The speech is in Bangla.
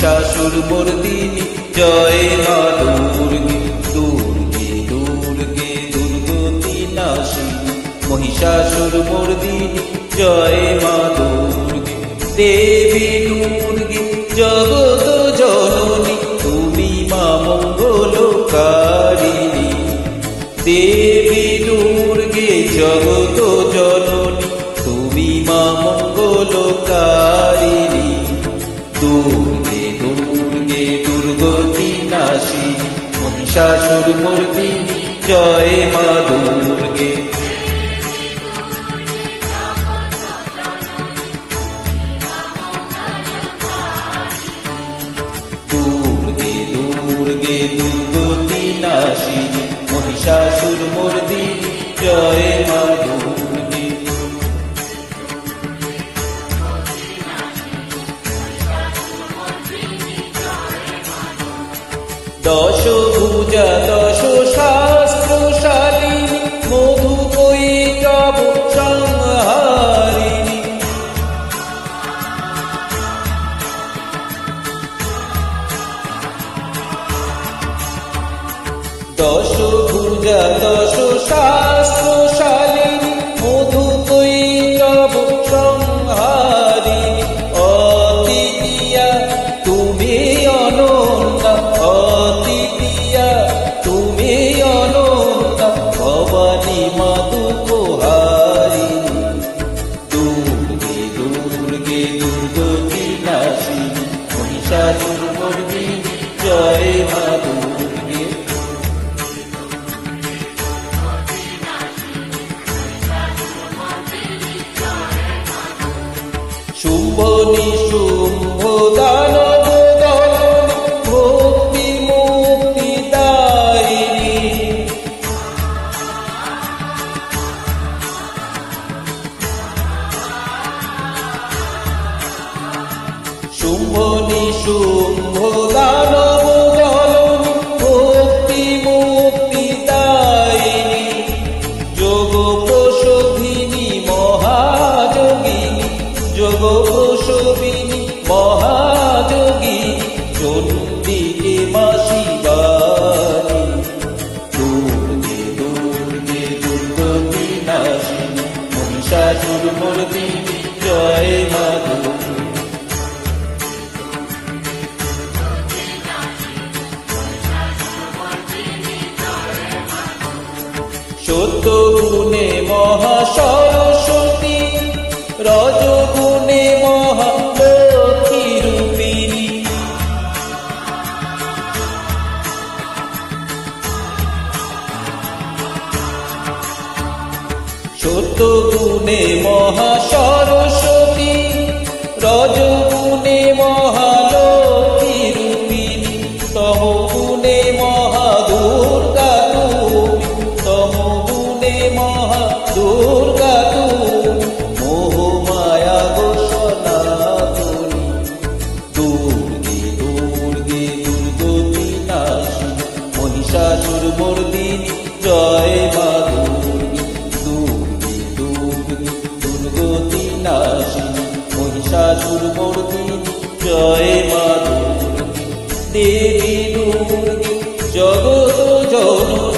মহিষাসুর মর্দিনী জয় মা দুর্গে দুর্গে দুর্গে দুর্গতি নাশিনী মহিষাসুর মর্দিনী জয় মা দুর্গে দেবী দুর্গে জগৎ জননী তুমি মা মঙ্গলকারিণী দেবী দুর্গে জগৎ জননী তুমি মা মঙ্গলকারিণী দুর্গে দুর্গে দুর্গতি নাশিনী মহিষাসুর মর্দিনী জয় মা দুর্গে দুর্গে দুর্গে দুর্গতি নাশিনী মহিষাসুর মর্দিনী জয় মা দুর্গে দশ ভুজা দশ শাস্ত্রশালিনী মধুকৈটব সংহারিণী দশ ভুজা দশ শাস্ত্রশালিনী মধুকৈটব সংহারিণী অদ্বিতীয়া তুমি অনন্যা অদ্বিতীয়া তুমি অনন্যা ভবানী মাধুকোহারিণী দুর্গে দুর্গে দুর্গতি নাশিনী মহিষাসুর মর্দিনী জয় মা দুর্গে শুম্ভ নিশুম্ভ দানব দলনী ভক্তি মুক্তি দায়িনী শুম্ভ নিশুম্ভ দানব দলনী ভক্তি মুক্তি দায়িনী যোগ প্রসবিনী মহাযোগিনী যোগ প্রসবিনী মহাযোগিনী চন্ডিকে মা শিবানী দুর্গে দুর্গে দুর্গতি নাশিনী মহিষাসুর মর্দিনী জয় মা দুর্গে সত্য গুণে মহা সরস্বতী রজগুণে মহা লক্ষ্মী রূপিণী সত্য গুণে মহা সরস্বতী রজগুণে মহা লক্ষ্মী রূপিণী তম গুণে মহা দুর্গা তুমি তম গুণে মহা দুর্গা তুমি মোহ মায়া গো সনাতনী দুর্গে দুর্গে দুর্গতি নাশিনী মহিষাসুর মর্দিনী জয় মা দুর্গে দুর্গে দুর্গে দুর্গতি নাশিনী মহিষাসুর মর্দিনী জয় মা দুর্গে দেবী দুর্গে জগৎ জননী